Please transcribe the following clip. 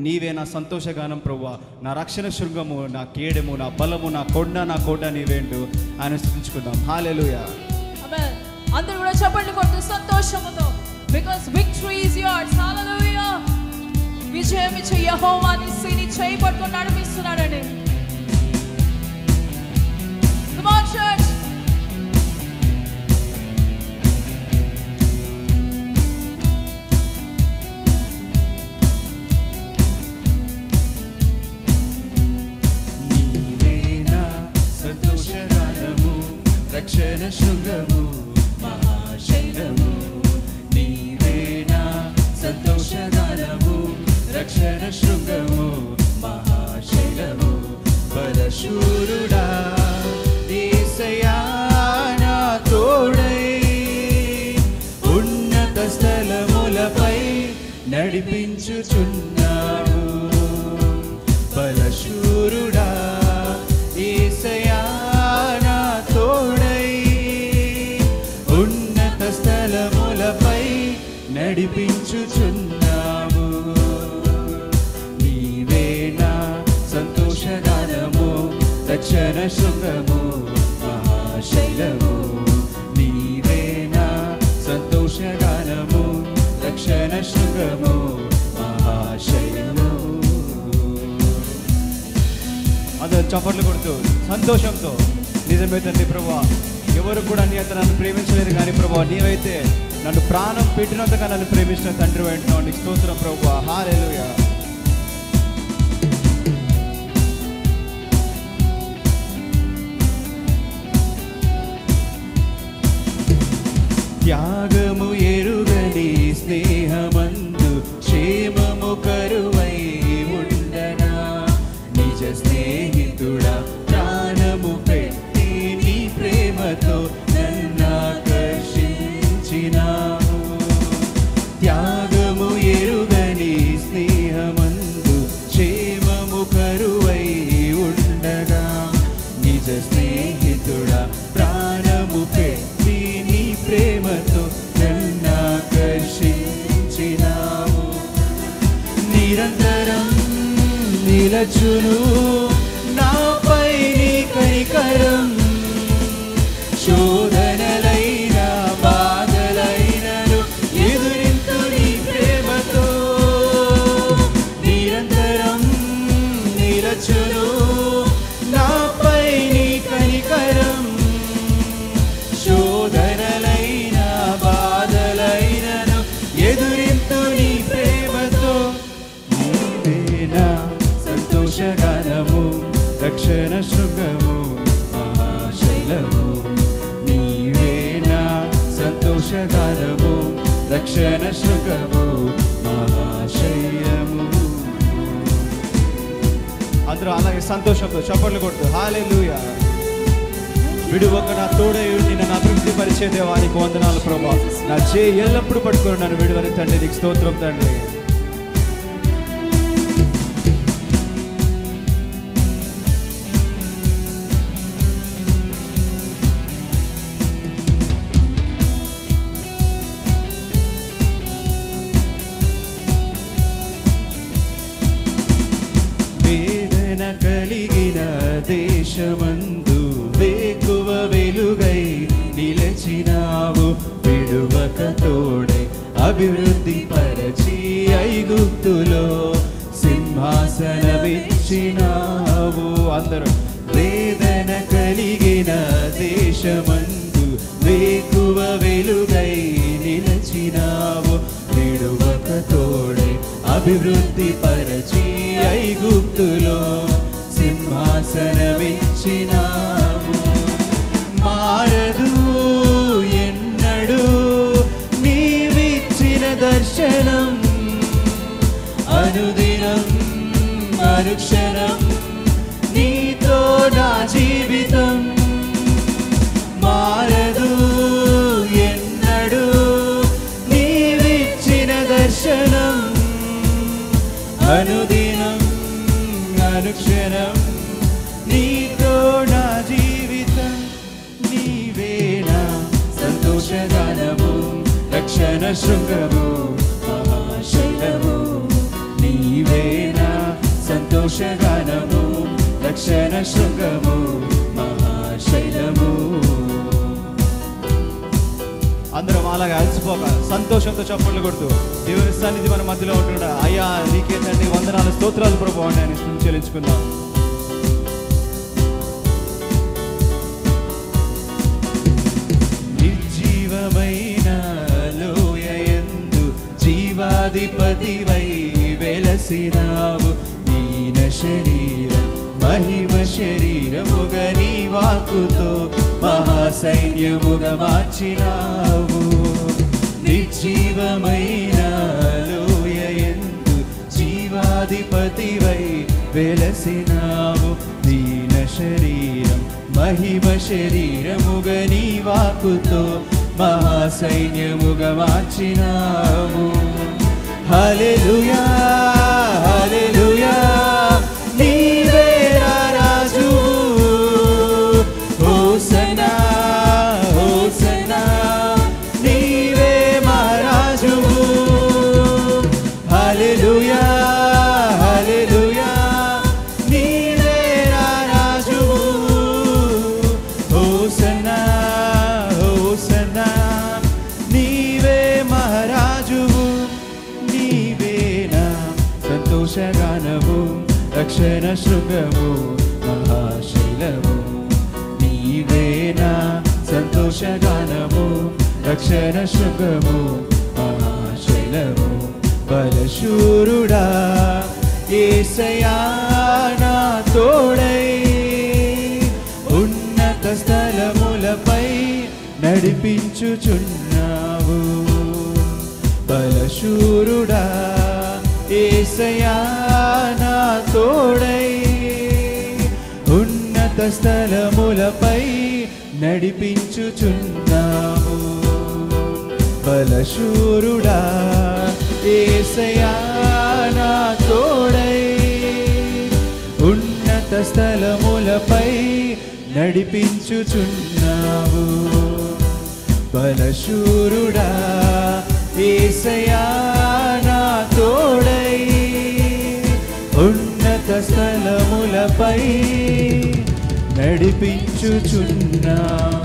నీవే నా సంతోషగానం ప్రభువా, నా రక్షణ శృంగము, నా కేడము, నా బలము, నా కొండ, నా కోట నీవేంటూ ఆయన స్తుతించుకుందాం. హల్లెలూయా. ఆమేన్. అందరూ కూడా చప్పట్లు కొడుతూ సంతోషముతో, because victory is yours. హల్లెలూయా. విజయం ఇచ్చే యెహోవా నీ చేయి పట్టుకొని నడిపిస్తున్నాడండి. Come on church. రక్షణ శృంగము, మహాశైలము, నీవే నా సంతోషగానము. రక్షణ శృంగము, మహాశైలము, బలశూరుడా యేసయ్యా నా తోడై, ఉన్నత స్థలములపై నడిపించుచున్నావు. బలశూరుడా యేసయ్యా స్థలములపై నడిపించుచున్నాము. నీవే నా సంతోషగానము, రక్షణ శృంగము, మహాశైలము, నీవే నా సంతోషగానము, రక్షణ శృంగము, మహాశైలము. అందరూ చప్పట్లు కొడుతూ సంతోషంతో, నిజమే తండ్రి ప్రభువా, ఎవరు కూడా నీ అంత నన్ను ప్రేమించలేదు కానీ ప్రభువా, నీవైతే నన్ను ప్రాణం పెట్టినంతగా నన్ను ప్రేమించిన తండ్రి అంటున్నావు. నీకు స్తోత్రం ప్రభువా. హల్లెలూయా. త్యాగము ఎరుగని స్నేహమందు క్షేమము కరువై ఉండనా, నిజ స్నేహితుడా ప్రాణము పెట్టి నీ ప్రేమతో నన్నాకర్షించినావు. త్యాగము ఎరుగని స్నేహమందు క్షేమము కరువై ఉండగా, నిజ స్నేహితుడా ప్రాణము పెట్టి నీ ప్రేమతో నన్నాకర్షించినావు. నిరంతరం నిలచును నాపై నీ కనికరం, శోధనలైన బాధలైనను ఎదురింతు నీ ప్రేమతో. నిరంతరం నిలచును నాపై నీ కనికరం, శోధనలైన బాధలైనను ఎదురింతు నీ ప్రేమతో. నీవే నా సంతోషగానము, రక్షణ శృంగము, మహాశైలము, నీవే నా సంతోషగానము, రక్షణ శృంగము, మహాశైలము. అందరూ అలాగే సంతోషంతో చప్పట్లు కొడుతూ హల్లెలూయా. విడువక నా తోడై ఉండి నన్ను అభివృద్ధి పరిచే దేవానికి వందనాలు ప్రభువా. నా చేయి ఎల్లప్పుడూ పట్టుకొని నన్ను విడువని తండ్రి, నీకు స్తోత్రం తండ్రి. వేదన కలిగిన దేశమందు వేకువ వెలుగై నిలచినావు. విడువక తోడై అభివృద్ధి పరచి ఐగుప్తులో సింహాసనమిచ్చినావు. అందరూ వేదన కలిగిన దేశమందు వేకువ వెలుగై నిలచినావు. విడువక తోడై అభివృద్ధి పరచి ఐగుప్తులో సింహాసనమిచ్చినావు. మారదు ఎన్నడూ నీవిచ్చిన దర్శనం, అనుదినం అనుక్షణం నీతో నా జీవితం. మారదు ఎన్నడూ నీవిచ్చిన దర్శనం, అనుదినం అనుక్షణం నీతో నా జీవితం. నీవే నా సంతోషగానము, రక్షణ శృంగము, మహాశైలము, నీవే సంతోషగానము రక్షణ శృంగము మహాశైలము. అందరం అలాగా అలసిపోక సంతోషంతో చప్పట్లు కొడుతూ దేవుని సన్నిధి మన మధ్యలో ఉంటున్నా. అయ్యా నీకే తండ్రి వందనాలు స్తోత్రాలు ప్రభువా అని ఆయన స్తుతి చెల్లించుకుందాం. నిర్జీవమైన లోయయందు జీవాధిపతివై వెలసినావు. దీన శరీరం మహిమ శరీరముగా నీ వాక్కుతో మహాసైన్యముగా మార్చినావు. నిర్జీవమైన లోయయందు జీవాధిపతివై వెలసినావు. దీన శరీరం మహిమ శరీరముగా నీ వాక్కుతో మహాసైన్యముగా మార్చినావు. హల్లెలూయా హల్లెలూయా నీవే రాజు. హోసన్నా హోసన్నా నీవే మహారాజు. హల్లెలూయా హల్లెలూయా నీవే రాజు. హోసన్నా హోసన్నా నీవే మహారాజు. నీవేనా సంతోషగానము రక్షణ శృంగము మహాశైలము. నీవేనా సంతోషగానము రక్షణ శృంగము మహాశైలము. బలశూరుడా యేసయ్యా నా తోడై ఉన్నత స్థలములపై నడిపించుచున్నావు. బలశూరుడా యేసయ్యా నా తోడై ఉన్నత స్థలములపై నడిపించుచున్నావు. బలశూరుడా యేసయ్యా నా తోడై ఉన్నత స్థలములపై నడిపించుచున్నావు. బలశూరుడా యేసయ్యా నా తోడై ఉన్నత స్థలములపై నడిపించుచున్నావు.